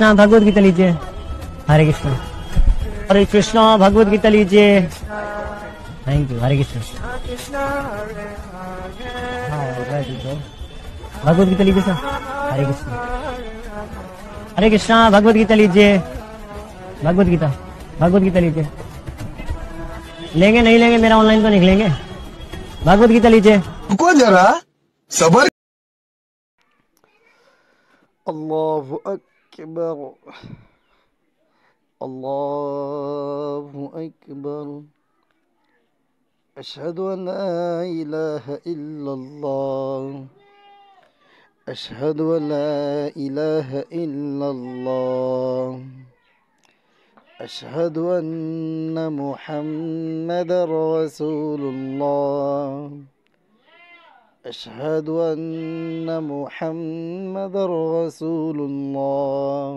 कृष्णा भगवद गीता लीजिए। हरे कृष्णा। हरे कृष्णा भगवद गीता लीजिए। Thank you. Hare Krishna. Bhagavad Gita लीजिए सर। हरे कृष्णा। हरे कृष्णा भगवद गीता लीजिए। भगवद गीता। भगवद गीता लीजिए। लेंगे नहीं लेंगे, मेरा ऑनलाइन तो निकलेंगे। भगवद गीता लीजिए। रुको जरा, सबर। अल्लाहु अकबर, अल्लाहु अकबर, अशहदु अन ला इलाहा इल्लल्लाह, अशहदु अन ला इलाहा इल्लल्लाह, अशहदु अन्ना मुहम्मदर रसूलुल्लाह, अशहदु अन्ना मुहम्मदर रसूलुल्लाह,